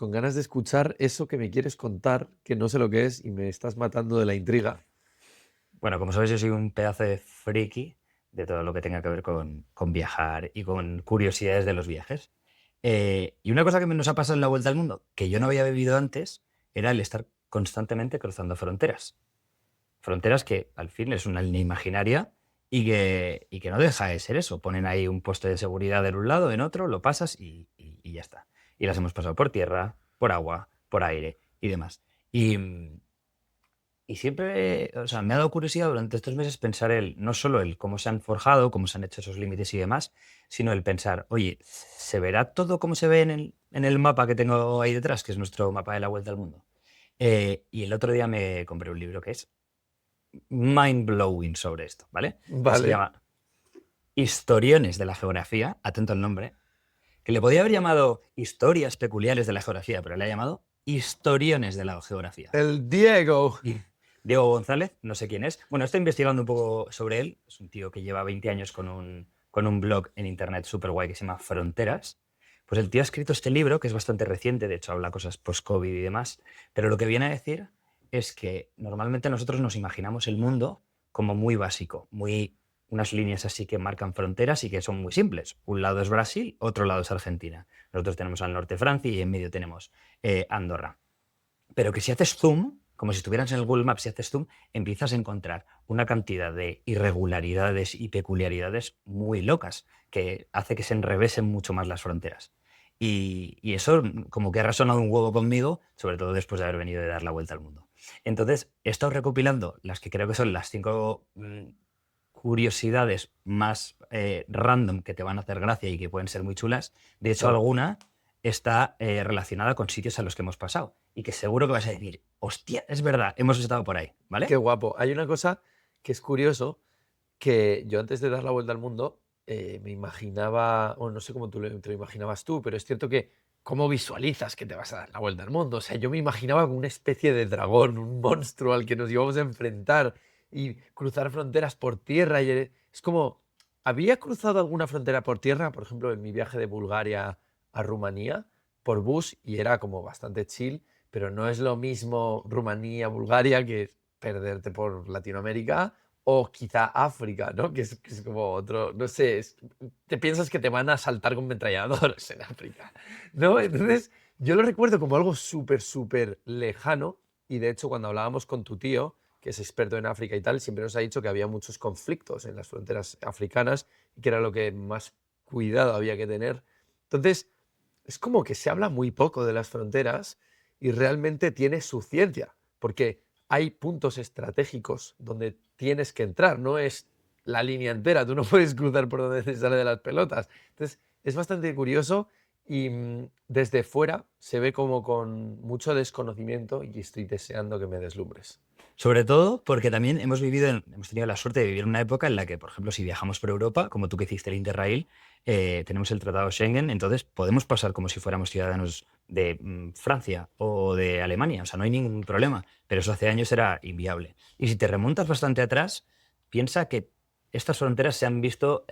con ganas de escuchar eso que me quieres contar, que no sé lo que es y me estás matando de la intriga. Bueno, como sabes, yo soy un pedazo de friki de todo lo que tenga que ver con viajar y con curiosidades de los viajes. Y una cosa que nos ha pasado en la vuelta al mundo, que yo no había vivido antes, era el estar constantemente cruzando fronteras. Fronteras que al fin es una línea imaginaria y que no deja de ser eso. Ponen ahí un poste de seguridad en un lado, en otro, lo pasas y ya está. Y las hemos pasado por tierra, por agua, por aire y demás. Y siempre, o sea, me ha dado curiosidad durante estos meses pensar no solo el cómo se han forjado, cómo se han hecho esos límites y demás, sino el pensar, oye, ¿se verá todo como se ve en el mapa que tengo ahí detrás, que es nuestro mapa de la vuelta al mundo? Y el otro día me compré un libro que es mind blowing sobre esto, ¿vale? Que se Vale. llama Historiones de la Geografía, atento al nombre, que le podía haber llamado Historias peculiares de la geografía, pero le ha llamado Historiones de la Geografía. El Diego. Y Diego González, no sé quién es. Bueno, estoy investigando un poco sobre él. Es un tío que lleva 20 años con un blog en internet súper guay que se llama Fronteras. Pues el tío ha escrito este libro, que es bastante reciente, de hecho habla cosas post-COVID y demás, pero lo que viene a decir es que normalmente nosotros nos imaginamos el mundo como muy básico, muy unas líneas así que marcan fronteras y que son muy simples. Un lado es Brasil, otro lado es Argentina. Nosotros tenemos al norte Francia y en medio tenemos Andorra. Pero que si haces zoom, como si estuvieras en el Google Maps, si haces zoom, empiezas a encontrar una cantidad de irregularidades y peculiaridades muy locas que hace que se enrevesen mucho más las fronteras. Y eso como que ha resonado un huevo conmigo, sobre todo después de haber venido de dar la vuelta al mundo. Entonces, he estado recopilando las que creo que son las 5 curiosidades más random que te van a hacer gracia y que pueden ser muy chulas. De hecho, Claro. alguna está relacionada con sitios a los que hemos pasado y que seguro que vas a decir, hostia, es verdad, hemos estado por ahí, Qué ¿vale? guapo. Hay una cosa que es curioso, que yo antes de dar la vuelta al mundo me imaginaba, o no sé cómo te lo imaginabas tú, pero es cierto que ¿cómo visualizas que te vas a dar la vuelta al mundo? O sea, yo me imaginaba como una especie de dragón, un monstruo al que nos íbamos a enfrentar y cruzar fronteras por tierra. Y es como, ¿había cruzado alguna frontera por tierra? Por ejemplo, en mi viaje de Bulgaria a Rumanía por bus y era como bastante chill, pero no es lo mismo Rumanía-Bulgaria que perderte por Latinoamérica o quizá África, ¿no? Que es como otro, no sé, te piensas que te van a saltar con metralladores en África, ¿no? Entonces, yo lo recuerdo como algo súper, súper lejano y de hecho cuando hablábamos con tu tío, que es experto en África y tal, siempre nos ha dicho que había muchos conflictos en las fronteras africanas y que era lo que más cuidado había que tener. Entonces, es como que se habla muy poco de las fronteras y realmente tiene su ciencia, porque hay puntos estratégicos donde tienes que entrar, no es la línea entera, tú no puedes cruzar por donde te sale de las pelotas. Entonces, es bastante curioso y desde fuera se ve como con mucho desconocimiento y estoy deseando que me deslumbres. Sobre todo porque también hemos tenido la suerte de vivir en una época en la que, por ejemplo, si viajamos por Europa, como tú que hiciste el Interrail, tenemos el Tratado Schengen, entonces podemos pasar como si fuéramos ciudadanos de Francia o de Alemania, o sea, no hay ningún problema, pero eso hace años era inviable. Y si te remontas bastante atrás, piensa que estas fronteras se han visto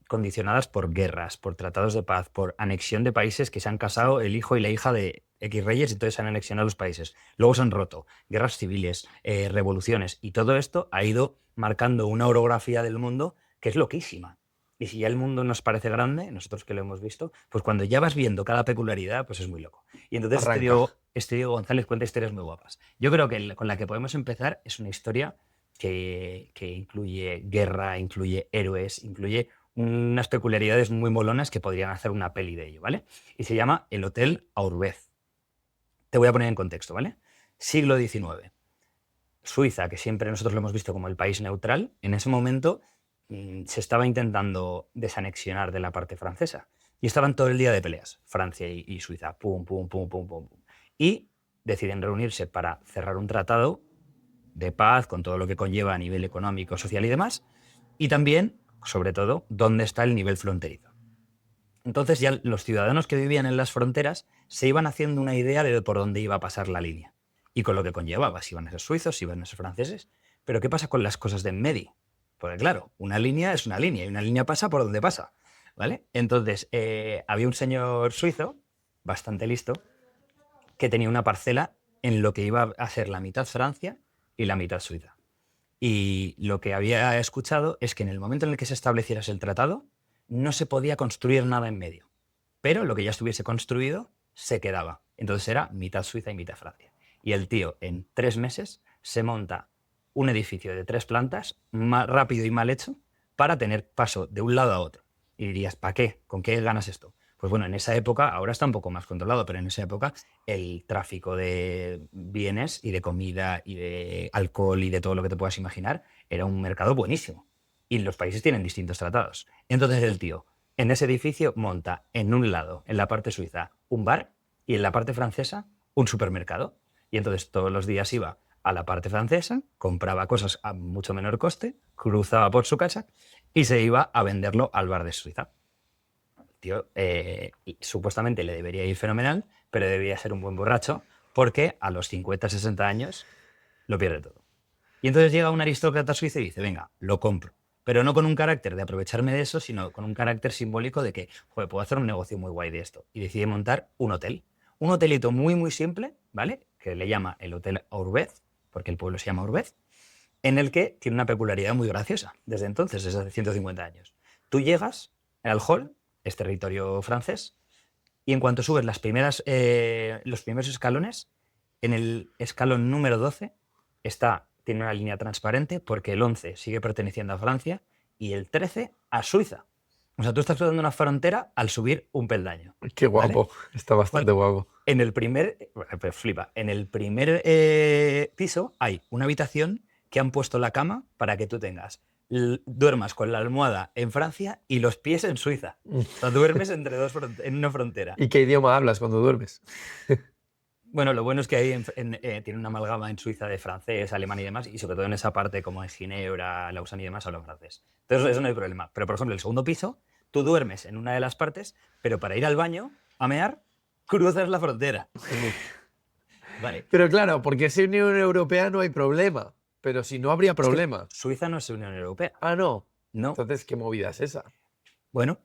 condicionadas por guerras, por tratados de paz, por anexión de países que se han casado el hijo y la hija de X reyes y entonces se han anexionado los países. Luego se han roto guerras civiles, revoluciones, y todo esto ha ido marcando una orografía del mundo que es loquísima. Y si ya el mundo nos parece grande, nosotros que lo hemos visto, pues cuando ya vas viendo cada peculiaridad, pues es muy loco. Y entonces Arranca. este Diego González cuenta historias muy guapas. Yo creo que con la que podemos empezar es una historia que incluye guerra, incluye héroes, incluye unas peculiaridades muy molonas que podrían hacer una peli de ello, ¿vale? Y se llama El Hotel Aurbez. Te voy a poner en contexto, ¿vale? Siglo XIX. Suiza, que siempre nosotros lo hemos visto como el país neutral, en ese momento se estaba intentando desanexionar de la parte francesa. Y estaban todo el día de peleas, Francia y Suiza, pum, pum, pum, pum, pum, pum. Y deciden reunirse para cerrar un tratado de paz con todo lo que conlleva a nivel económico, social y demás. Y también, sobre todo, dónde está el nivel fronterizo. Entonces ya los ciudadanos que vivían en las fronteras se iban haciendo una idea de por dónde iba a pasar la línea y con lo que conllevaba, si iban a ser suizos, si iban a ser franceses. Pero ¿qué pasa con las cosas de en medio? Porque claro, una línea es una línea y una línea pasa por donde pasa, ¿vale? Entonces había un señor suizo, bastante listo, que tenía una parcela en lo que iba a ser la mitad Francia y la mitad Suiza. Y lo que había escuchado es que en el momento en el que se estableciera el tratado, no se podía construir nada en medio. Pero lo que ya estuviese construido se quedaba. Entonces era mitad Suiza y mitad Francia. Y el tío, en 3 meses, se monta un edificio de 3 plantas, más rápido y mal hecho, para tener paso de un lado a otro. Y dirías, ¿para qué? ¿Con qué ganas esto? Pues bueno, en esa época, ahora está un poco más controlado, pero en esa época el tráfico de bienes y de comida y de alcohol y de todo lo que te puedas imaginar era un mercado buenísimo. Y los países tienen distintos tratados. Entonces el tío en ese edificio monta en un lado, en la parte suiza, un bar y en la parte francesa un supermercado. Y entonces todos los días iba a la parte francesa, compraba cosas a mucho menor coste, cruzaba por su casa y se iba a venderlo al bar de Suiza. Tío, supuestamente le debería ir fenomenal, pero debería ser un buen borracho porque a los 50, 60 años lo pierde todo. Y entonces llega un aristócrata suizo y dice, venga, lo compro. Pero no con un carácter de aprovecharme de eso, sino con un carácter simbólico de que, joder, puedo hacer un negocio muy guay de esto. Y decide montar un hotel. Un hotelito muy, muy simple, ¿vale? Que le llama el Hotel Aurbez, porque el pueblo se llama Aurbez, en el que tiene una peculiaridad muy graciosa, desde entonces, desde hace 150 años. Tú llegas al hall, es territorio francés, y en cuanto subes los primeros escalones, en el escalón número 12 tiene una línea transparente porque el 11 sigue perteneciendo a Francia y el 13 a Suiza. O sea, tú estás cruzando una frontera al subir un peldaño. Qué ¿Vale? guapo, está bastante guapo. En el primer, bueno, pues flipa, en el primer piso hay una habitación que han puesto la cama para que tú duermas con la almohada en Francia y los pies en Suiza. O sea, duermes en una frontera. ¿Y qué idioma hablas cuando duermes? Bueno, lo bueno es que ahí tiene una amalgama en Suiza de francés, alemán y demás, y sobre todo en esa parte como en Ginebra, Lausanne y demás hablan francés. Entonces eso no hay problema. Pero por ejemplo, el segundo piso, tú duermes en una de las partes, pero para ir al baño, a mear, cruzas la frontera. Vale. Pero claro, porque si Unión Europea no hay problema. Pero si no habría Es que problema. Suiza no es Unión Europea. Ah, no. No. Entonces, ¿qué movida es esa? Bueno,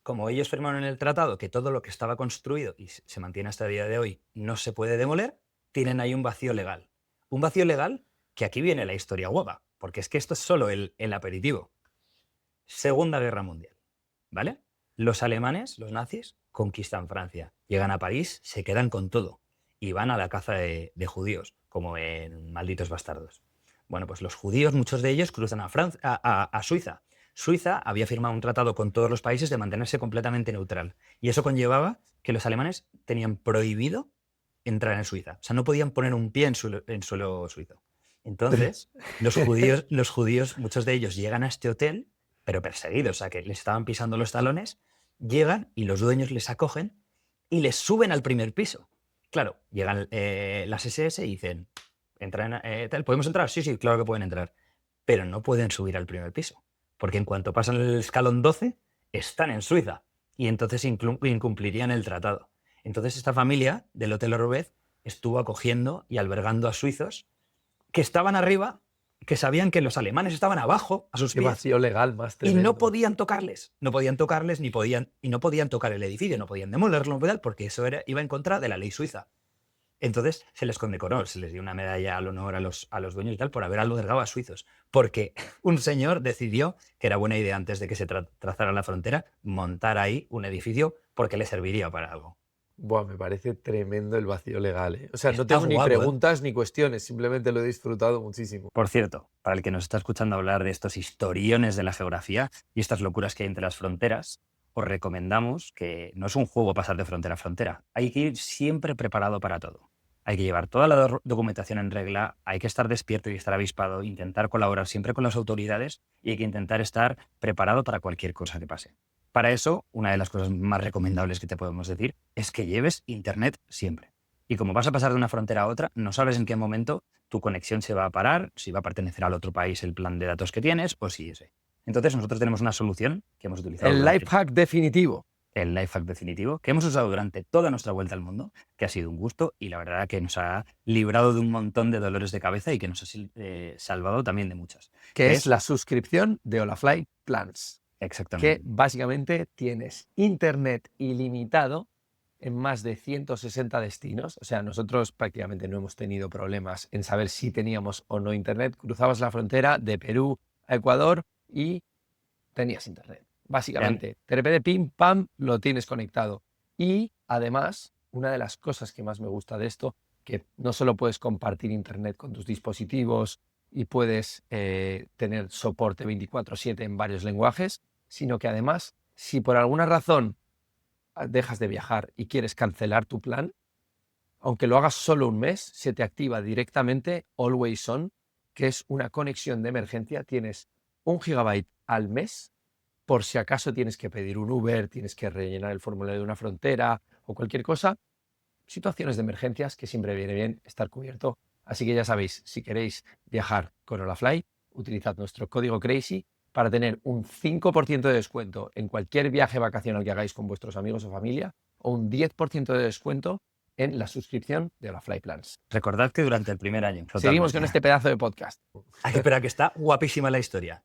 como ellos firmaron en el tratado que todo lo que estaba construido y se mantiene hasta el día de hoy no se puede demoler, tienen ahí un vacío legal. Un vacío legal que aquí viene la historia guapa, porque es que esto es solo el aperitivo. Segunda Guerra Mundial, ¿vale? Los alemanes, los nazis, conquistan Francia, llegan a París, se quedan con todo y van a la caza de judíos, como en Malditos Bastardos. Bueno, pues los judíos, muchos de ellos, cruzan a Suiza. Suiza había firmado un tratado con todos los países de mantenerse completamente neutral. Y eso conllevaba que los alemanes tenían prohibido entrar en Suiza. O sea, no podían poner un pie en suelo suizo. Entonces, los judíos, muchos de ellos llegan a este hotel, pero perseguidos, o sea, que les estaban pisando los talones, llegan y los dueños les acogen y les suben al primer piso. Claro, llegan las SS y dicen, ¿podemos entrar? Sí, sí, claro que pueden entrar. Pero no pueden subir al primer piso, porque en cuanto pasan el escalón 12, están en Suiza y entonces incumplirían el tratado. Entonces esta familia del Hotel Orbez estuvo acogiendo y albergando a suizos que estaban arriba, que sabían que los alemanes estaban abajo, a sus Qué pies, vacío legal más y tremendo. no podían tocarles. No podían tocarles y no podían tocar el edificio, no podían demolerlo, porque eso iba en contra de la ley suiza. Entonces se les condecoró, se les dio una medalla al honor a los dueños y tal por haber albergado a suizos, porque un señor decidió que era buena idea antes de que se trazara la frontera montar ahí un edificio porque le serviría para algo. Buah, me parece tremendo el vacío legal, ¿eh? O sea, no Está tengo ni guapo, ¿eh? preguntas ni cuestiones, simplemente lo he disfrutado muchísimo. Por cierto, para el que nos está escuchando hablar de estos historiones de la geografía y estas locuras que hay entre las fronteras, os recomendamos que no es un juego pasar de frontera a frontera. Hay que ir siempre preparado para todo. Hay que llevar toda la documentación en regla, hay que estar despierto y estar avispado, intentar colaborar siempre con las autoridades y hay que intentar estar preparado para cualquier cosa que pase. Para eso, una de las cosas más recomendables que te podemos decir es que lleves internet siempre. Y como vas a pasar de una frontera a otra, no sabes en qué momento tu conexión se va a parar, si va a pertenecer al otro país el plan de datos que tienes o si ese. Entonces nosotros tenemos una solución que hemos utilizado. El life hack definitivo. El life hack definitivo que hemos usado durante toda nuestra vuelta al mundo, que ha sido un gusto y la verdad que nos ha librado de un montón de dolores de cabeza y que nos ha salvado también de muchas. Que es la suscripción de Olaflight Plans. Exactamente. Que básicamente tienes internet ilimitado en más de 160 destinos. O sea, nosotros prácticamente no hemos tenido problemas en saber si teníamos o no internet. Cruzabas la frontera de Perú a Ecuador y tenías internet. Básicamente, de repente, pim, pam, lo tienes conectado. Y además, una de las cosas que más me gusta de esto, que no solo puedes compartir internet con tus dispositivos y puedes tener soporte 24/7 en varios lenguajes, sino que además, si por alguna razón dejas de viajar y quieres cancelar tu plan, aunque lo hagas solo un mes, se te activa directamente Always On, que es una conexión de emergencia. Tienes 1 GB al mes por si acaso tienes que pedir un Uber, tienes que rellenar el formulario de una frontera o cualquier cosa. Situaciones de emergencias que siempre viene bien estar cubierto. Así que ya sabéis, si queréis viajar con Holafly, utilizad nuestro código CRAZY para tener un 5% de descuento en cualquier viaje vacacional que hagáis con vuestros amigos o familia, o un 10% de descuento en la suscripción de Holafly Plans. Recordad que durante el primer año. Seguimos con este pedazo de podcast. Hay que esperar, que está guapísima la historia.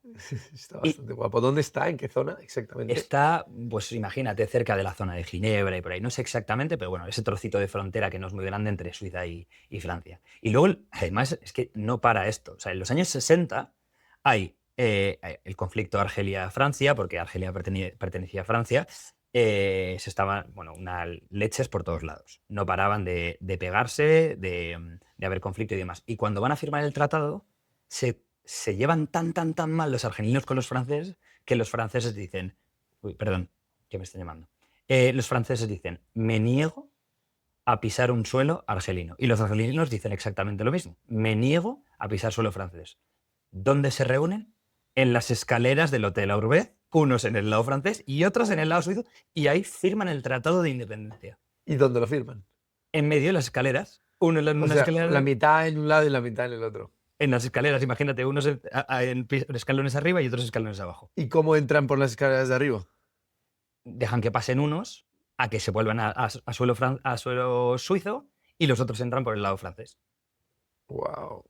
Está bastante guapo. ¿Dónde está? ¿En qué zona exactamente? Está, pues imagínate, cerca de la zona de Ginebra y por ahí. No sé exactamente, pero bueno, ese trocito de frontera que no es muy grande entre Suiza y Francia. Y luego, además, es que no para esto. O sea, en los años 60 hay el conflicto Argelia-Francia, porque Argelia pertenecía a Francia. Se estaban, bueno, unas leches por todos lados. No paraban de pegarse, de haber conflicto y demás. Y cuando van a firmar el tratado, se llevan tan mal los argelinos con los franceses que los franceses dicen, uy, perdón, que me están llamando. Los franceses dicen, me niego a pisar un suelo argelino. Y los argelinos dicen exactamente lo mismo. Me niego a pisar suelo francés. ¿Dónde se reúnen? En las escaleras del Hotel Aurbet, unos en el lado francés y otros en el lado suizo, y ahí firman el Tratado de Independencia. ¿Y dónde lo firman? En medio de las escaleras. Uno en O unas sea, escaleras. la mitad en un lado y la mitad en el otro. En las escaleras, imagínate, unos en escalones arriba y otros escalones abajo. ¿Y cómo entran por las escaleras de arriba? Dejan que pasen unos a que se vuelvan a suelo suizo y los otros entran por el lado francés. Wow.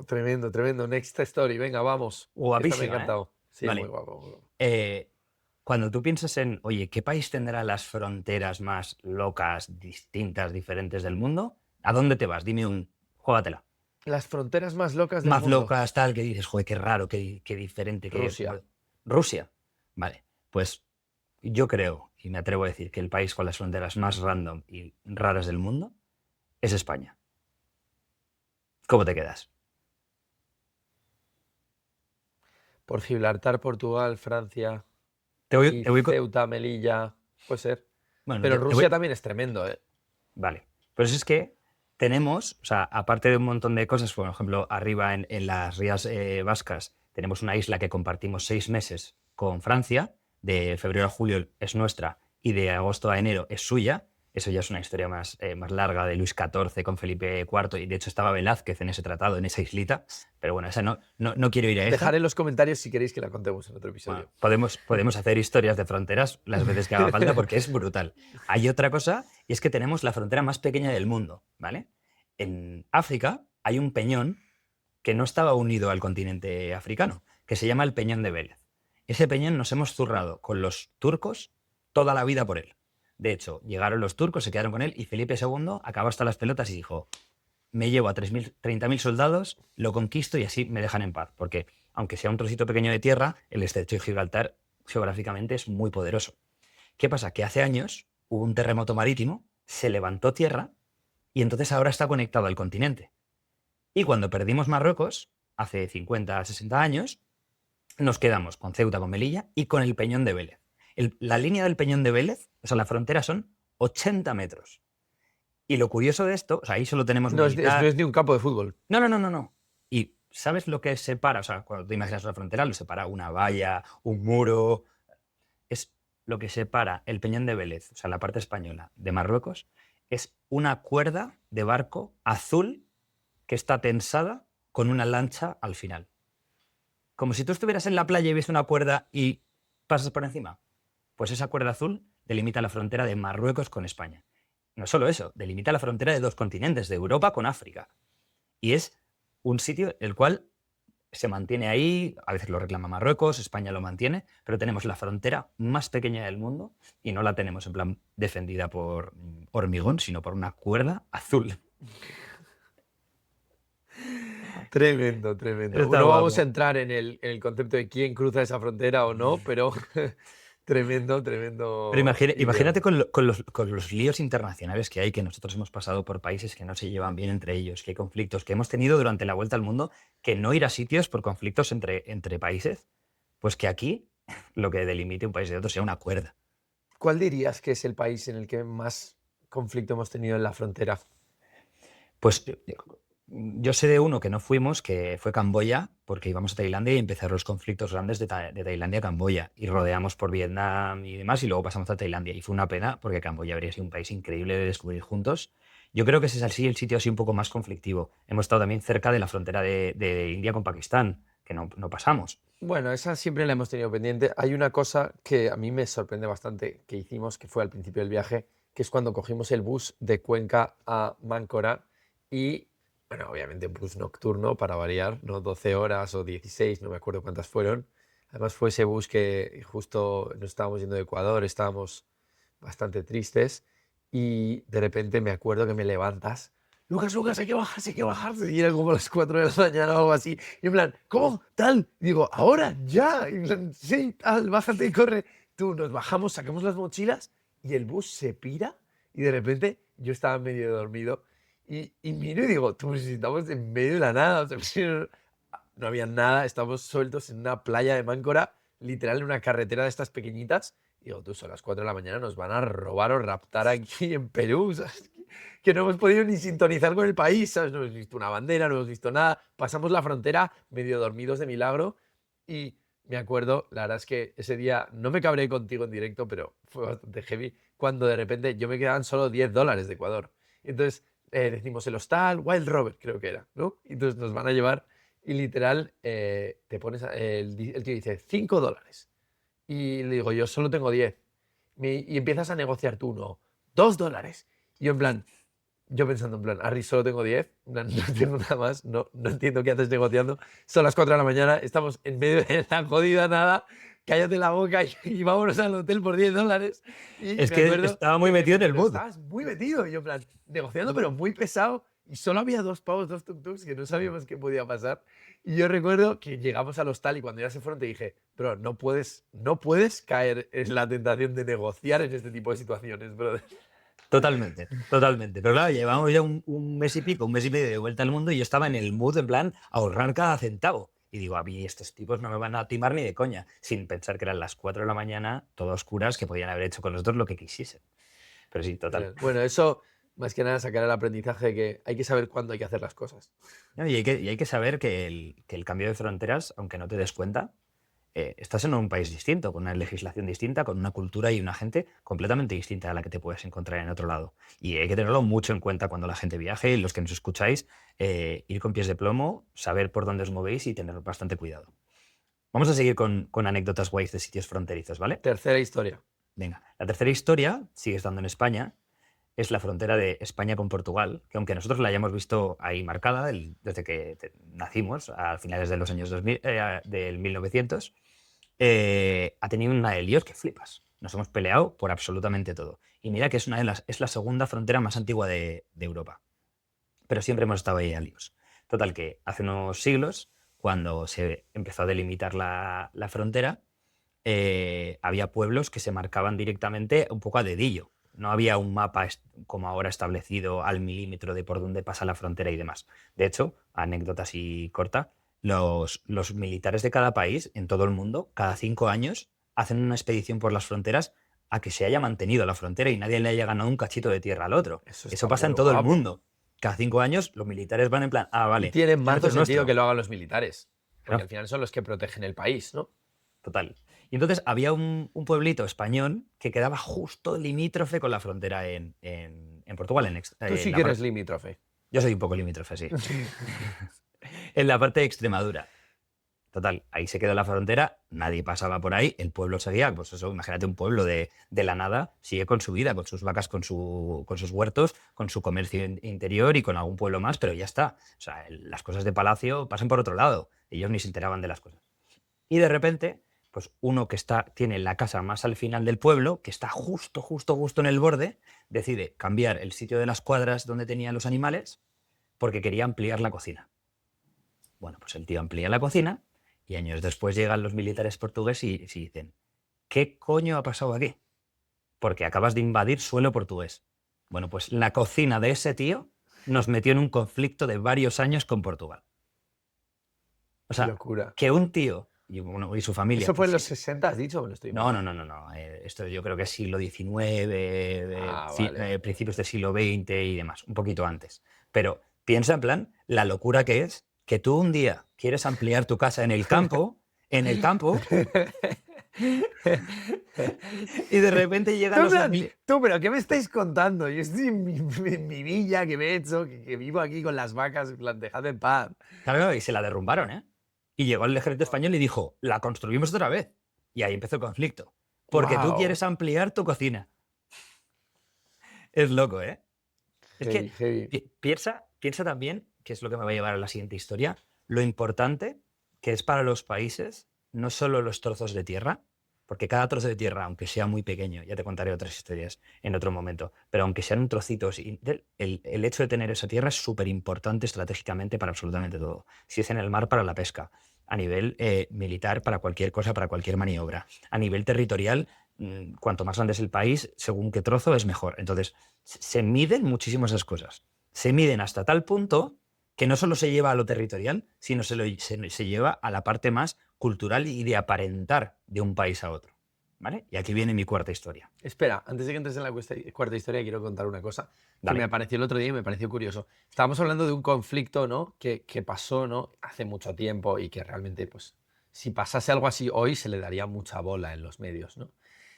Tremendo, tremendo. Next story. Venga, vamos. Guapísima, Esta me ha encantado. Sí, vale. Muy guapo. Cuando tú piensas en, oye, ¿qué país tendrá las fronteras más locas, distintas, diferentes del mundo? ¿A dónde te vas? Dime juégatela. Las fronteras más locas del Más mundo. locas, tal, que dices, joder, qué raro, qué diferente. Rusia. Rusia. Vale, pues yo creo, y me atrevo a decir, que el país con las fronteras más random y raras del mundo es España. ¿Cómo te quedas? Por Gibraltar, Portugal, Francia. Te voy Ceuta, Melilla. Puede ser. Bueno, pero Rusia también es tremendo, ¿eh? Vale. Pues es que tenemos, o sea, aparte de un montón de cosas, por ejemplo, arriba en las Rías Vascas, tenemos una isla que compartimos 6 meses con Francia. De febrero a julio es nuestra y de agosto a enero es suya. Eso ya es una historia más larga de Luis XIV con Felipe IV, y de hecho estaba Velázquez en ese tratado, en esa islita. Pero bueno, esa no quiero ir a esa. Dejad en los comentarios si queréis que la contemos en otro episodio. Bueno, podemos hacer historias de fronteras las veces que haga falta, porque es brutal. Hay otra cosa, y es que tenemos la frontera más pequeña del mundo, ¿vale? En África hay un peñón que no estaba unido al continente africano, que se llama el Peñón de Vélez. Ese peñón nos hemos zurrado con los turcos toda la vida por él. De hecho, llegaron los turcos, se quedaron con él, y Felipe II acabó hasta las pelotas y dijo, me llevo a 30.000 soldados, lo conquisto y así me dejan en paz. Porque, aunque sea un trocito pequeño de tierra, el estrecho de Gibraltar geográficamente es muy poderoso. ¿Qué pasa? Que hace años hubo un terremoto marítimo, se levantó tierra y entonces ahora está conectado al continente. Y cuando perdimos Marruecos, hace 50, 60 años, nos quedamos con Ceuta, con Melilla y con el Peñón de Vélez. La línea del Peñón de Vélez, o sea, la frontera son 80 metros. Y lo curioso de esto, o sea, ahí solo tenemos no es ni un campo de fútbol. No. Y ¿sabes lo que separa? O sea, cuando te imaginas una frontera, lo separa una valla, un muro. Es lo que separa el Peñón de Vélez, o sea, la parte española, de Marruecos, es una cuerda de barco azul que está tensada con una lancha al final. Como si tú estuvieras en la playa y ves una cuerda y pasas por encima. Pues esa cuerda azul delimita la frontera de Marruecos con España. No solo eso, delimita la frontera de 2 continentes, de Europa con África. Y es un sitio el cual se mantiene ahí, a veces lo reclama Marruecos, España lo mantiene, pero tenemos la frontera más pequeña del mundo y no la tenemos en plan defendida por hormigón, sino por una cuerda azul. Tremendo, tremendo. Está No vamos a guapo. entrar en el concepto de quién cruza esa frontera o no, pero tremendo, Pero tremendo imagínate idea. con los líos internacionales que hay, que nosotros hemos pasado por países que no se llevan bien entre ellos, que hay conflictos que hemos tenido durante la vuelta al mundo, que no ir a sitios por conflictos entre países, pues que aquí lo que delimite un país de otro sea una cuerda. ¿Cuál dirías que es el país en el que más conflicto hemos tenido en la frontera? Pues yo sé de uno que no fuimos, que fue Camboya, porque íbamos a Tailandia y empezaron los conflictos grandes de Tailandia a Camboya. Y rodeamos por Vietnam y demás, y luego pasamos a Tailandia. Y fue una pena, porque Camboya habría sido un país increíble de descubrir juntos. Yo creo que ese es así el sitio así un poco más conflictivo. Hemos estado también cerca de la frontera de India con Pakistán, que no pasamos. Bueno, esa siempre la hemos tenido pendiente. Hay una cosa que a mí me sorprende bastante que hicimos, que fue al principio del viaje, que es cuando cogimos el bus de Cuenca a Máncora y, bueno, obviamente un bus nocturno para variar, no 12 horas o 16, no me acuerdo cuántas fueron. Además fue ese bus que justo nos estábamos yendo de Ecuador, estábamos bastante tristes y de repente me acuerdo que me levantas. Lucas, Lucas, hay que bajarse, hay que bajarse. Y era como las 4 de la mañana o algo así. Y en plan, ¿cómo? Tal. Y digo, ahora, ya. Y en plan, sí, tal, bájate y corre. Tú, nos bajamos, sacamos las mochilas y el bus se pira. Y de repente yo estaba medio dormido. Y miro y digo, tú, pues, si estamos en medio de la nada. O sea, si no había nada, estábamos sueltos en una playa de Máncora, literal en una carretera de estas pequeñitas. Y digo, tú, son las 4 de la mañana, nos van a robar o raptar aquí en Perú, ¿sabes? Que no hemos podido ni sintonizar con el país, ¿sabes? No hemos visto una bandera, no hemos visto nada. Pasamos la frontera medio dormidos de milagro y me acuerdo, la verdad es que ese día no me cabré contigo en directo, pero fue bastante heavy, cuando de repente yo me quedaban solo $10 de Ecuador. Y entonces decimos el hostal, Wild Robert creo que era, ¿no? Y entonces nos van a llevar y literal te pones, el tío dice $5. Y le digo, yo solo tengo 10. Y empiezas a negociar tú, no, $2. Y yo en plan, yo pensando en plan, Harry, solo tengo 10, en plan, no tengo nada más, no entiendo qué haces negociando. Son las 4 de la mañana, estamos en medio de la jodida nada, cállate la boca y vámonos al hotel por $10. Y Es me que acuerdo estaba muy que me metido en dice, el pero mood. estabas muy metido. Y yo en plan, negociando, pero muy pesado. Y solo había dos pavos, dos tuk-tuks, que no sabíamos qué podía pasar. Y yo recuerdo que llegamos al hostal y cuando ya se fueron te dije, bro, no puedes caer en la tentación de negociar en este tipo de situaciones, brother. Totalmente, totalmente. Pero claro, llevamos ya un mes y pico, un mes y medio de vuelta al mundo y yo estaba en el mood en plan ahorrar cada centavo. Y digo, a mí estos tipos no me van a timar ni de coña, sin pensar que eran las 4 de la mañana, todo oscuras, que podían haber hecho con los dos lo que quisiesen. Pero sí, total. Bueno, eso más que nada sacar el aprendizaje de que hay que saber cuándo hay que hacer las cosas. No, y hay que saber que el cambio de fronteras, aunque no te des cuenta, estás en un país distinto, con una legislación distinta, con una cultura y una gente completamente distinta a la que te puedes encontrar en otro lado. Y hay que tenerlo mucho en cuenta cuando la gente viaje y los que nos escucháis, ir con pies de plomo, saber por dónde os movéis y tener bastante cuidado. Vamos a seguir con anécdotas guays de sitios fronterizos, ¿vale? Tercera historia. Venga, la tercera historia sigue estando en España, es la frontera de España con Portugal, que aunque nosotros la hayamos visto ahí marcada desde que nacimos, a finales de los años 2000, del 1900, ha tenido una de líos que flipas. Nos hemos peleado por absolutamente todo. Y mira que es la segunda frontera más antigua de Europa. Pero siempre hemos estado ahí a líos. Total, que hace unos siglos, cuando se empezó a delimitar la frontera, había pueblos que se marcaban directamente un poco a dedillo. No había un mapa como ahora establecido al milímetro de por dónde pasa la frontera y demás. De hecho, anécdota así corta, los militares de cada país en todo el mundo, cada 5 años, hacen una expedición por las fronteras a que se haya mantenido la frontera y nadie le haya ganado un cachito de tierra al otro. Eso Eso está pasa muy en todo el guapo. mundo. Cada 5 años los militares van en plan, Y vale, tiene este mazo es sentido que nuestro. lo hagan los militares. Porque Claro, al final son los que protegen el país, ¿no? total. Y entonces había un pueblito español que quedaba justo limítrofe con la frontera en Portugal. Tú sí que eres limítrofe. Yo soy un poco limítrofe, sí. En la parte de Extremadura. Total, ahí se quedó la frontera, nadie pasaba por ahí, el pueblo seguía, pues eso, imagínate un pueblo de la nada, sigue con su vida, con sus vacas, con sus huertos, con su comercio interior y con algún pueblo más, pero ya está. O sea, las cosas de palacio pasan por otro lado, ellos ni se enteraban de las cosas. Y de repente, pues uno que tiene la casa más al final del pueblo, que está justo, justo, justo en el borde, decide cambiar el sitio de las cuadras donde tenía los animales porque quería ampliar la cocina. Bueno, pues el tío amplía la cocina y años después llegan los militares portugueses y dicen, ¿qué coño ha pasado aquí? Porque acabas de invadir suelo portugués. Bueno, pues la cocina de ese tío nos metió en un conflicto de varios años con Portugal. O Qué sea, locura. que un tío y, bueno, y su familia ¿Eso fue en los quisiera... 60, has dicho? ¿O me lo estoy No, no, inventando? no, no, no. Esto yo creo que es siglo XIX, Ah, vale, vale. principios del siglo XX y demás, un poquito antes. Pero piensa en plan la locura que es que tú un día quieres ampliar tu casa en el campo, y de repente llegan Tú, en los plan, tú, pero ¿qué me estáis contando? Yo estoy en mi villa que me he hecho, que vivo aquí con las vacas, en plan, dejadme en paz. Claro, y se la derrumbaron, ¿eh? Y llegó el ejército español y dijo, la construimos otra vez. Y ahí empezó el conflicto. Porque tú Wow. quieres ampliar tu cocina. Es loco, ¿eh? Es que Heavy, heavy. piensa también, que es lo que me va a llevar a la siguiente historia, lo importante que es para los países no solo los trozos de tierra, porque cada trozo de tierra, aunque sea muy pequeño, ya te contaré otras historias en otro momento, pero aunque sean trocitos, el hecho de tener esa tierra es súper importante estratégicamente para absolutamente todo. Si es en el mar, para la pesca, a nivel militar, para cualquier cosa, para cualquier maniobra, a nivel territorial, cuanto más grande es el país, según qué trozo es mejor. Entonces, se miden muchísimo esas cosas. Se miden hasta tal punto que no solo se lleva a lo territorial, sino se lleva a la parte más cultural y de aparentar de un país a otro. ¿Vale? Y aquí viene mi cuarta historia. Espera, antes de que entres en la cuarta historia, quiero contar una cosa que me Dale. apareció el otro día y me pareció curioso. Estábamos hablando de un conflicto, ¿no? Que pasó, ¿no? Hace mucho tiempo y que realmente, pues, si pasase algo así hoy, se le daría mucha bola en los medios, ¿no?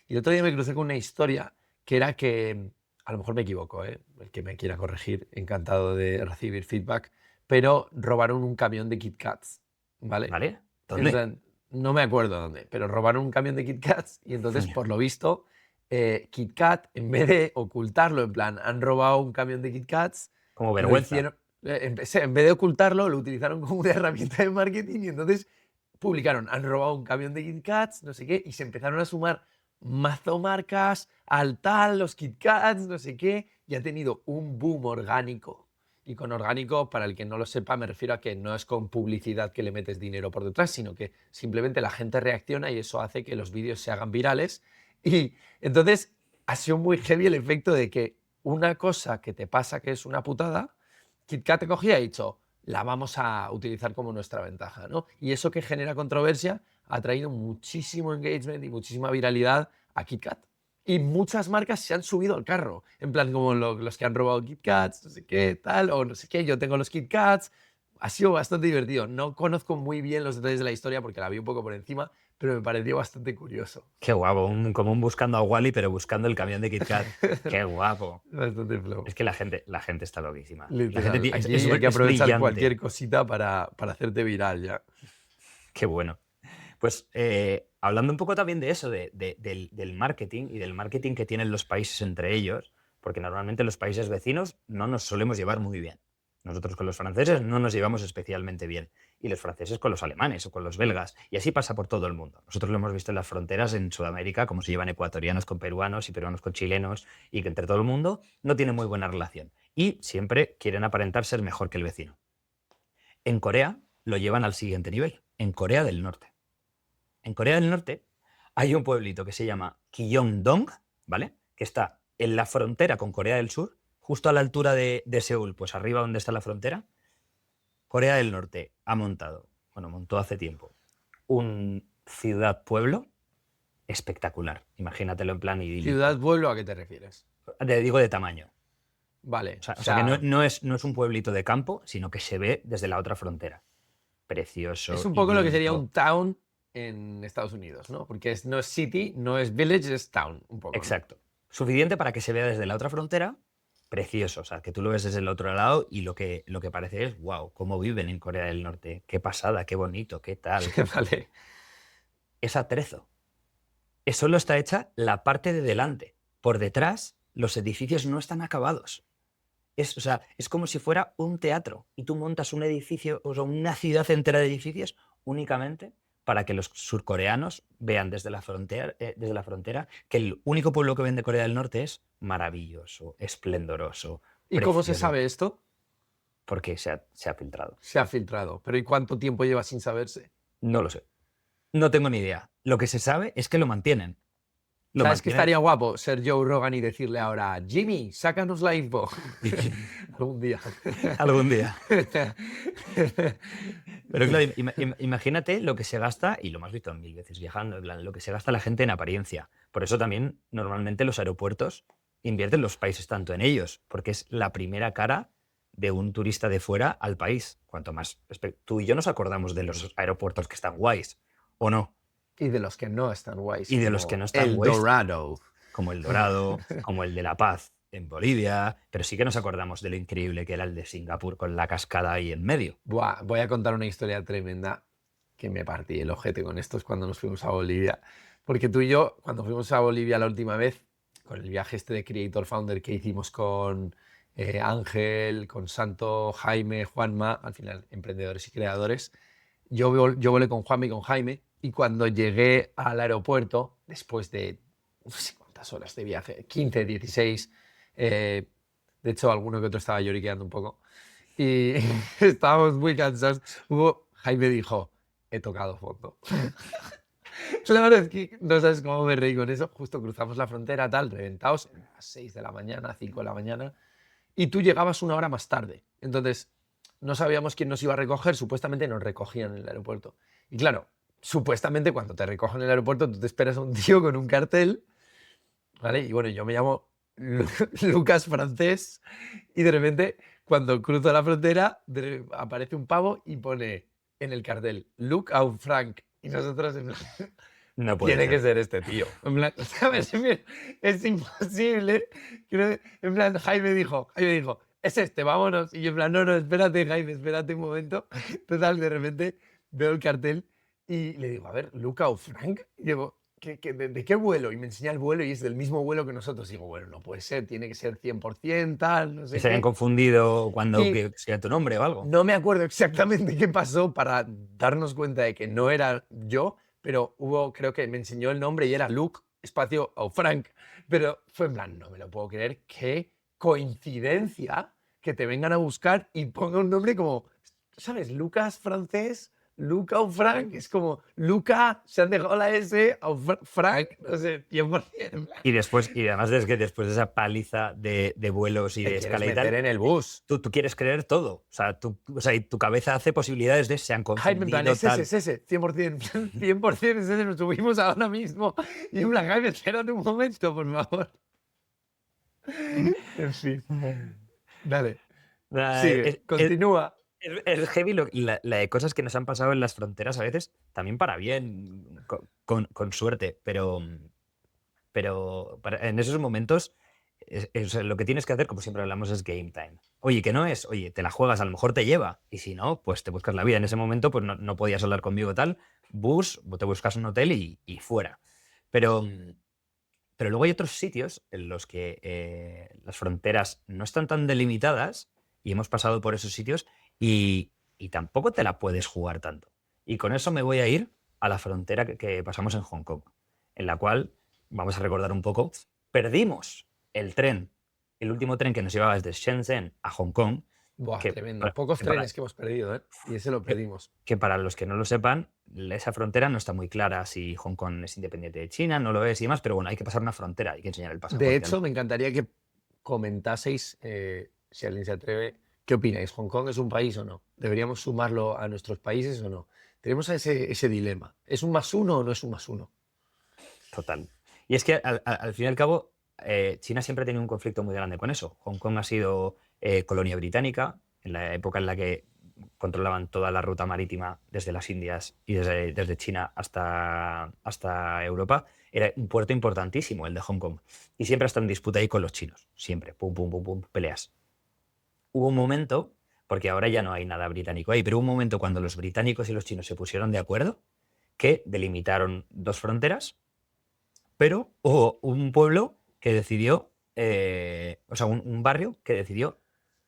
Y el otro día me crucé con una historia que era que, a lo mejor me equivoco, ¿eh? El que me quiera corregir, encantado de recibir feedback, pero robaron un camión de Kit Kats, ¿vale? ¿Vale? En ¿Dónde? plan, no me acuerdo dónde, pero robaron un camión de Kit Kats y entonces, por lo visto, Kit Kat, en vez de ocultarlo, en plan, han robado un camión de Kit Kats, Como lo vergüenza. hicieron, en vez de ocultarlo, lo utilizaron como una herramienta de marketing y entonces publicaron, han robado un camión de Kit Kats, no sé qué, y se empezaron a sumar mazo marcas, al tal, los Kit Kats, no sé qué, y ha tenido un boom orgánico. Y con orgánico, para el que no lo sepa, me refiero a que no es con publicidad que le metes dinero por detrás, sino que simplemente la gente reacciona y eso hace que los vídeos se hagan virales. Y entonces ha sido muy heavy el efecto de que una cosa que te pasa que es una putada, KitKat te cogía y ha dicho, la vamos a utilizar como nuestra ventaja, ¿no? Y eso que genera controversia ha traído muchísimo engagement y muchísima viralidad a KitKat. Y muchas marcas se han subido al carro, en plan como los que han robado KitKats, no sé qué, tal, o no sé qué, yo tengo los KitKats. Ha sido bastante divertido. No conozco muy bien los detalles de la historia porque la vi un poco por encima, pero me pareció bastante curioso. Qué guapo. Como un buscando a Wally, pero buscando el camión de Kit Kat. Qué guapo. Bastante flow. Es que la gente está loquísima. La gente Literal. es, Aquí hay que es aprovechar cualquier brillante. cosita para hacerte viral ya. Qué bueno. Pues hablando un poco también de eso, del marketing y del marketing que tienen los países entre ellos, porque normalmente los países vecinos no nos solemos llevar muy bien. Nosotros con los franceses no nos llevamos especialmente bien. Y los franceses con los alemanes o con los belgas. Y así pasa por todo el mundo. Nosotros lo hemos visto en las fronteras en Sudamérica, como se llevan ecuatorianos con peruanos y peruanos con chilenos, y que entre todo el mundo no tiene muy buena relación. Y siempre quieren aparentar ser mejor que el vecino. En Corea lo llevan al siguiente nivel. En Corea del Norte. En Corea del Norte hay un pueblito que se llama Gyeongdong, ¿vale? Que está en la frontera con Corea del Sur, justo a la altura de Seúl, pues arriba donde está la frontera. Corea del Norte montó hace tiempo, un ciudad-pueblo espectacular. Imagínatelo en plan idílico. Ciudad-pueblo, ¿a qué te refieres? Te digo de tamaño. Vale, O o sea que no, sea, no es un pueblito de campo, sino que se ve desde la otra frontera. es Precioso, un poco lo que sería un idílico. town en Estados Unidos, ¿no? Porque no es city, no es village, es town, un poco, ¿no? Exacto. Suficiente para que se vea desde la otra frontera precioso. O sea, que tú lo ves desde el otro lado y lo que parece es, wow, cómo viven en Corea del Norte. Qué pasada, qué bonito, qué tal. Vale. Es atrezo. Solo está hecha la parte de delante. Por detrás, los edificios no están acabados. O sea, es como si fuera un teatro y tú montas un edificio, o sea, una ciudad entera de edificios únicamente para que los surcoreanos vean desde la frontera que el único pueblo que ven de Corea del Norte es maravilloso, esplendoroso, ¿Y cómo se precioso, sabe esto? porque se ha filtrado. Se ha filtrado. ¿Pero y cuánto tiempo lleva sin saberse? No lo sé. No tengo ni idea. Lo que se sabe es que lo mantienen. Lo ¿Sabes que mantienen. estaría guapo ser Joe Rogan y decirle ahora, Jimmy, sácanos la info? Algún día. Algún día. Pero claro, imagínate lo que se gasta, y lo hemos visto mil veces viajando, en plan, lo que se gasta la gente en apariencia. Por eso también normalmente los aeropuertos invierten los países tanto en ellos, porque es la primera cara de un turista de fuera al país. Cuanto más tú y yo nos acordamos de los aeropuertos que están guays, ¿o no? Y de los que no están guays, Y de los como que no están El guays, Dorado. como el Dorado, como el de La Paz en Bolivia, pero sí que nos acordamos de lo increíble que era el de Singapur con la cascada ahí en medio. Buah, voy a contar una historia tremenda que me partí el ojete con esto es cuando nos fuimos a Bolivia. Porque tú y yo, cuando fuimos a Bolivia la última vez, con el viaje este de Creator Founder que hicimos con Ángel, con Santo, Jaime, Juanma, al final emprendedores y creadores, yo volé con Juanma y con Jaime y cuando llegué al aeropuerto, después de no sé cuántas horas de viaje, 15, 16, de hecho alguno que otro estaba lloriqueando un poco, y estábamos muy cansados. Jaime dijo, he tocado fondo. La verdad es que no sabes cómo me reí con eso. Justo cruzamos la frontera, tal, reventados, a las 6 de la mañana, 5 de la mañana, y tú llegabas una hora más tarde. Entonces, no sabíamos quién nos iba a recoger, supuestamente nos recogían en el aeropuerto. Y claro, supuestamente cuando te recogen en el aeropuerto, tú te esperas a un tío con un cartel, ¿vale? Y bueno, yo me llamo Lucas Francés, y de repente, cuando cruzo la frontera, aparece un pavo y pone en el cartel, Look out Frank. Y nosotros, en plan, No puede tiene que ser. ser este tío. En plan, ¿sabes? Es imposible. En plan, Jaime dijo, es este, vámonos. Y yo en plan, no, espérate, Jaime, espérate un momento. Total, de repente veo el cartel y le digo, a ver, Luca o Frank. Y digo, ¿de qué vuelo? Y me enseña el vuelo y es del mismo vuelo que nosotros. Y digo, bueno, no puede ser, tiene que ser 100%, tal, no Que sé se hayan qué. confundido cuando Y que sea tu nombre o algo. no me acuerdo exactamente qué pasó para darnos cuenta de que no era yo, pero creo que me enseñó el nombre y era Luke, espacio o Frank. Pero fue en plan, no me lo puedo creer, qué coincidencia que te vengan a buscar y ponga un nombre como, ¿sabes? Lucas francés, Luca o Frank. Es como, Luca, se han dejado la S, o Frank, no sé, 100%. En plan, Y además es que después de esa paliza de vuelos y te de quieres escala y meter tal, en el bus. tú quieres creer todo. O sea, y tu cabeza hace posibilidades de se han Jaime, en plan, confundido, tal. es ese, 100%, 100% es ese, nos subimos ahora mismo. Y en plan, Jaime, espérate un momento, por favor. En fin, dale, Es, sigue, es- continúa. es heavy la de cosas que nos han pasado en las fronteras a veces, también para bien, con suerte, pero en esos momentos lo que tienes que hacer, como siempre hablamos, es game time. Oye, que no es, oye, te la juegas, a lo mejor te lleva, y si no, pues te buscas la vida. En ese momento, pues no podías hablar conmigo tal, bus, te buscas un hotel y fuera. Pero, pero luego hay otros sitios en los que las fronteras no están tan delimitadas y hemos pasado por esos sitios y tampoco te la puedes jugar tanto. Y con eso me voy a ir a la frontera que pasamos en Hong Kong, en la cual, vamos a recordar un poco, perdimos el tren, el último tren que nos llevaba desde Shenzhen a Hong Kong, Buah, que tremendo. para, Pocos que para- trenes que hemos perdido, ¿eh? Y ese lo que- perdimos. que para los que no lo sepan, esa frontera no está muy clara si Hong Kong es independiente de China, no lo es y demás, pero bueno, hay que pasar una frontera, hay que enseñar el De pasaporte. hecho, me encantaría que comentaseis, si alguien se atreve, ¿qué opináis? ¿Hong Kong es un país o no? ¿Deberíamos sumarlo a nuestros países o no? Tenemos ese dilema. ¿Es un más uno o no es un más uno? Total. Y es que al fin y al cabo, China siempre ha tenido un conflicto muy grande con eso. Hong Kong ha sido colonia británica en la época en la que controlaban toda la ruta marítima desde las Indias y desde China hasta Europa. Era un puerto importantísimo el de Hong Kong. Y siempre está en disputa ahí con los chinos. Siempre. Pum, pum, pum, pum, peleas. Hubo un momento, porque ahora ya no hay nada británico ahí, pero hubo un momento cuando los británicos y los chinos se pusieron de acuerdo que delimitaron dos fronteras, pero hubo un pueblo que decidió, o sea, un barrio que decidió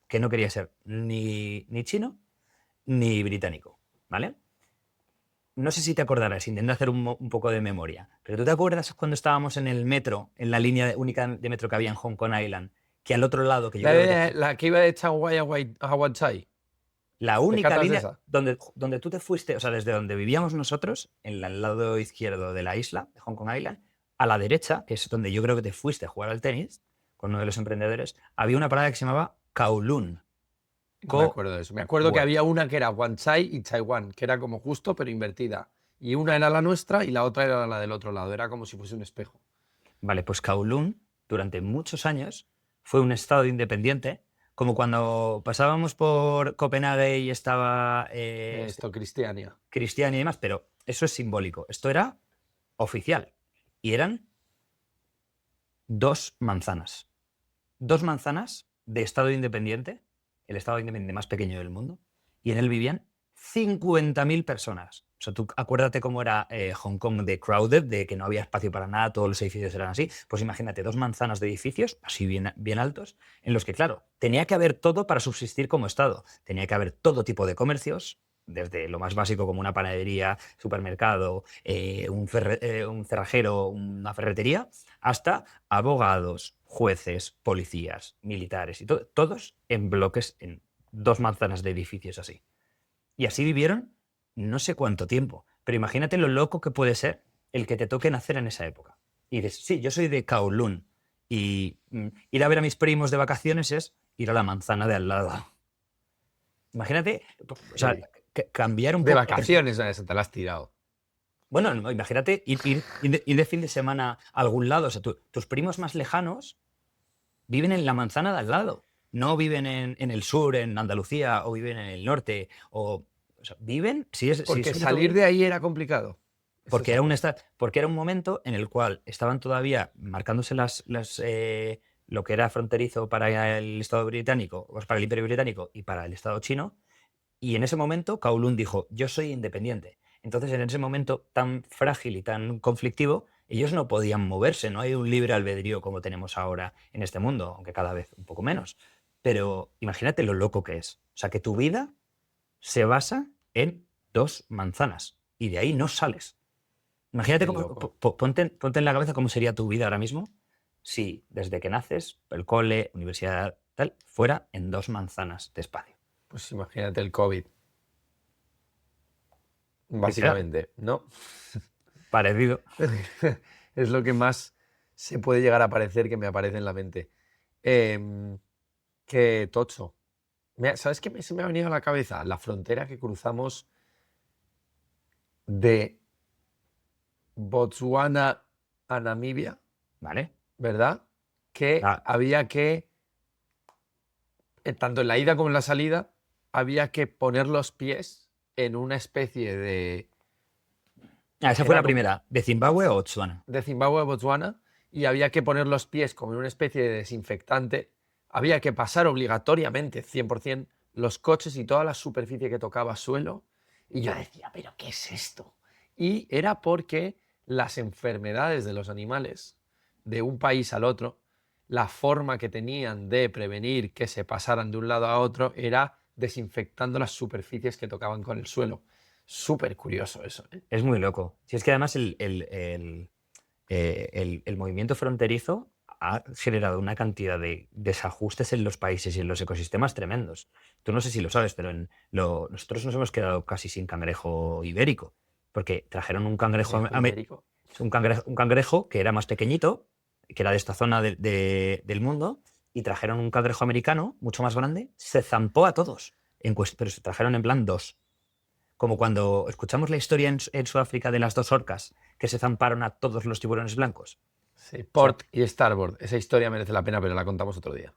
que no quería ser ni chino ni británico, ¿vale? No sé si te acordarás, intenta hacer un poco de memoria, pero ¿tú te acuerdas cuando estábamos en el metro, en la línea única de metro que había en Hong Kong Island, que al otro lado, que yo creo que La que iba de Shanghái a Wanchai. la ¿Te única catas de línea esa? donde tú te fuiste, o sea, desde donde vivíamos nosotros, en el lado izquierdo de la isla, de Hong Kong Island, a la derecha, que es donde yo creo que te fuiste a jugar al tenis con uno de los emprendedores, había una parada que se llamaba Kowloon. No me acuerdo de eso. Me acuerdo que Bueno, había una que era Wanchai y Taiwán, que era como justo pero invertida. Y una era la nuestra y la otra era la del otro lado. Era como si fuese un espejo. vale, pues Kowloon durante muchos años fue un estado independiente, como cuando pasábamos por Copenhague y estaba Esto, Cristiania. Cristiano y demás, pero eso es simbólico. Esto era oficial. Y eran 2 manzanas. 2 manzanas de estado independiente, el estado independiente más pequeño del mundo, y en él vivían 50.000 personas. O sea, tú acuérdate cómo era Hong Kong de crowded, de que no había espacio para nada, todos los edificios eran así. Pues imagínate 2 manzanas de edificios, así bien altos, en los que, claro, tenía que haber todo para subsistir como estado. Tenía que haber todo tipo de comercios, desde lo más básico como una panadería, supermercado, un cerrajero, una ferretería, hasta abogados, jueces, policías, militares, y todos en bloques, en 2 manzanas de edificios así. Y así vivieron no sé cuánto tiempo. Pero imagínate lo loco que puede ser el que te toque nacer en esa época. Y dices, sí, yo soy de Kowloon. Y ir a ver a mis primos de vacaciones es ir a la manzana de al lado. Imagínate, o sea, Heavy. cambiar un De poco. vacaciones, esa te la has tirado. Bueno, no, imagínate ir de fin de semana a algún lado. O sea, tus primos más lejanos viven en la manzana de al lado. No viven en el sur, en Andalucía, o viven en el norte. O sea, viven, si Porque son de tu salir vida, de ahí era complicado. Es porque esa cosa. porque era un momento en el cual estaban todavía marcándose lo que era fronterizo para el Estado británico, o para el Imperio británico y para el Estado chino. Y en ese momento Kowloon dijo, yo soy independiente. Entonces, en ese momento tan frágil y tan conflictivo, ellos no podían moverse, no hay un libre albedrío como tenemos ahora en este mundo, aunque cada vez un poco menos. Pero imagínate lo loco que es. O sea, que tu vida se basa en 2 manzanas y de ahí no sales. Imagínate Qué cómo, loco. ponte en la cabeza cómo sería tu vida ahora mismo si desde que naces, el cole, universidad, tal, fuera en 2 manzanas de espacio. Pues imagínate el COVID, Literal, básicamente, ¿no? parecido. Es lo que más se puede llegar a parecer que me aparece en la mente. Em, Qué tocho. ¿Sabes qué se me ha venido a la cabeza? La frontera que cruzamos de Botswana a Namibia, ¿Vale? ¿verdad? Que Ah, había que, tanto en la ida como en la salida, había que poner los pies en una especie de... esa fue Era la como primera. ¿De Zimbabue o Botswana? de Zimbabue a Botswana y había que poner los pies como en una especie de desinfectante. Había que pasar obligatoriamente, 100%, los coches y toda la superficie que tocaba suelo. Y yo decía, ¿pero qué es esto? Y era porque las enfermedades de los animales de un país al otro, la forma que tenían de prevenir que se pasaran de un lado a otro era desinfectando las superficies que tocaban con el suelo. Súper curioso eso, ¿eh? Es muy loco. Si es que además el movimiento fronterizo ha generado una cantidad de desajustes en los países y en los ecosistemas tremendos. Tú no sé si lo sabes, pero nosotros nos hemos quedado casi sin cangrejo ibérico, porque trajeron un cangrejo, Cangrejo ibérico. un cangrejo que era más pequeñito, que era de esta zona del mundo, y trajeron un cangrejo americano mucho más grande, se zampó a todos, pero se trajeron en plan dos. Como cuando escuchamos la historia en Sudáfrica de las 2 orcas que se zamparon a todos los tiburones blancos. Sí, O sea, Port y Starboard. Esa historia merece la pena, pero la contamos otro día.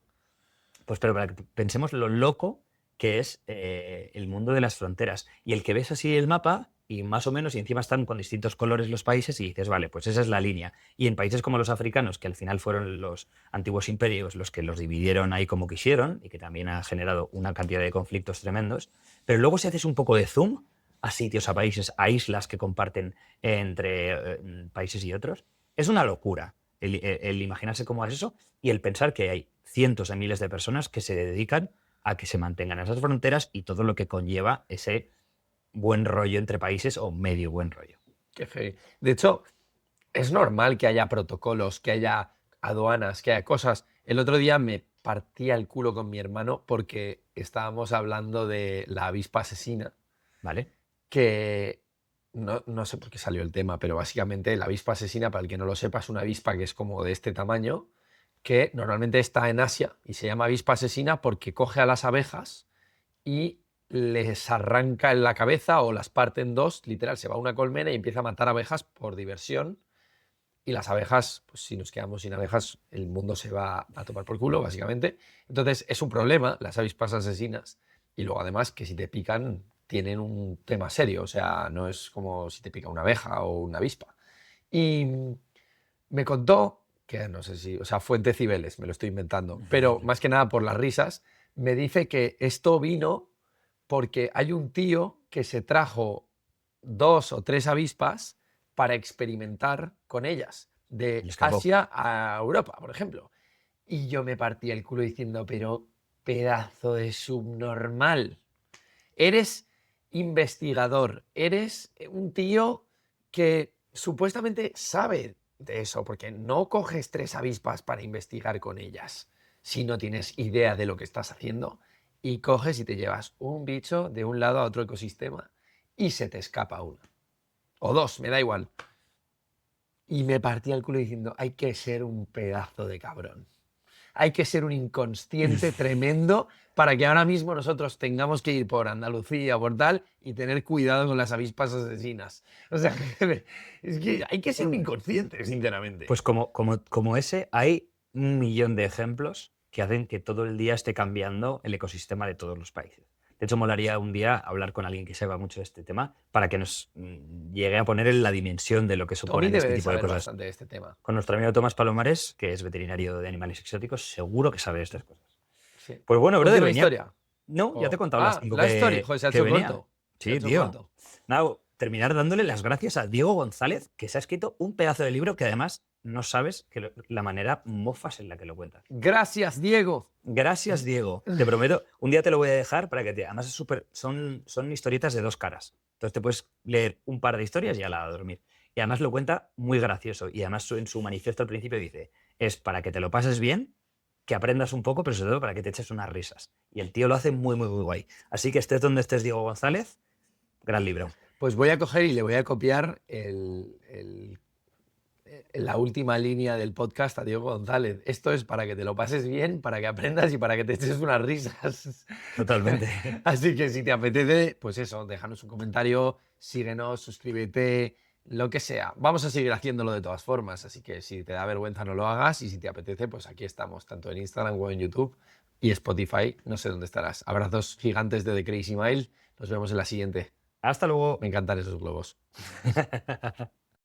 pues pero para que pensemos lo loco que es el mundo de las fronteras. Y el que ves así el mapa, y más o menos, y encima están con distintos colores los países, y dices, vale, pues esa es la línea. Y en países como los africanos, que al final fueron los antiguos imperios los que los dividieron ahí como quisieron, y que también ha generado una cantidad de conflictos tremendos, pero luego si haces un poco de zoom a sitios, a países, a islas que comparten entre países y otros, es una locura el imaginarse cómo es eso y el pensar que hay cientos de miles de personas que se dedican a que se mantengan esas fronteras y todo lo que conlleva ese buen rollo entre países o medio buen rollo. Qué heavy. De hecho, es normal que haya protocolos, que haya aduanas, que haya cosas. El otro día me partía el culo con mi hermano porque estábamos hablando de la avispa asesina, ¿Vale? que no sé por qué salió el tema, pero básicamente la avispa asesina, para el que no lo sepa, es una avispa que es como de este tamaño, que normalmente está en Asia y se llama avispa asesina porque coge a las abejas y les arranca en la cabeza o las parte en dos, literal, se va a una colmena y empieza a matar abejas por diversión. Y las abejas, pues si nos quedamos sin abejas, el mundo se va a tomar por culo, básicamente. Entonces es un problema las avispas asesinas. Y luego además que si te pican tienen un tema serio, o sea, no es como si te pica una abeja o una avispa. Y me contó, que no sé si, o sea, fuente Cibeles, me lo estoy inventando, pero más que nada por las risas, me dice que esto vino porque hay un tío que se trajo 2 o 3 avispas para experimentar con ellas, Le de escapó. Asia a Europa, por ejemplo. Y yo me partí el culo diciendo, pero pedazo de subnormal. Eres investigador, eres un tío que supuestamente sabe de eso, porque no coges 3 avispas para investigar con ellas si no tienes idea de lo que estás haciendo y coges y te llevas un bicho de un lado a otro ecosistema y se te escapa uno. O 2, me da igual. Y me partía el culo diciendo, hay que ser un pedazo de cabrón. Hay que ser un inconsciente tremendo para que ahora mismo nosotros tengamos que ir por Andalucía, por tal, y tener cuidado con las avispas asesinas. O sea, es que hay que ser un inconsciente, sinceramente. Pues como ese, hay un millón de ejemplos que hacen que todo el día esté cambiando el ecosistema de todos los países. De hecho, molaría un día hablar con alguien que sepa mucho de este tema para que nos llegue a poner en la dimensión de lo que Tommy suponen debe este de tipo de saber cosas. bastante de este tema. Con nuestro amigo Tomás Palomares, que es veterinario de animales exóticos, seguro que sabe de estas cosas. Sí. Pues bueno, brother, Última venía. historia. No, ya te he contado las 5 La story. Joder, se ha que hecho venía. corto. Se ha Sí, hecho tío. corto. Nada, terminar dándole las gracias a Diego González, que se ha escrito un pedazo de libro que además no sabes la manera mofas en la que lo cuentas. Gracias, Diego. Gracias, Diego. Te prometo, un día te lo voy a dejar para que te. Además, son historietas de 2 caras. Entonces te puedes leer un par de historias y a la a dormir. Y además lo cuenta muy gracioso. Y además en su manifiesto al principio dice: es para que te lo pases bien, que aprendas un poco, pero sobre todo para que te eches unas risas. Y el tío lo hace muy, muy, muy guay. Así que estés donde estés, Diego González, gran libro. Pues voy a coger y le voy a copiar la última línea del podcast a Diego González. Esto es para que te lo pases bien, para que aprendas y para que te eches unas risas. Totalmente. Así que si te apetece, pues eso, déjanos un comentario, síguenos, suscríbete, lo que sea. Vamos a seguir haciéndolo de todas formas, así que si te da vergüenza no lo hagas y si te apetece, pues aquí estamos, tanto en Instagram como en YouTube y Spotify, no sé dónde estarás. Abrazos gigantes de The Crazy Mile, nos vemos en la siguiente. Hasta luego. Me encantan esos globos.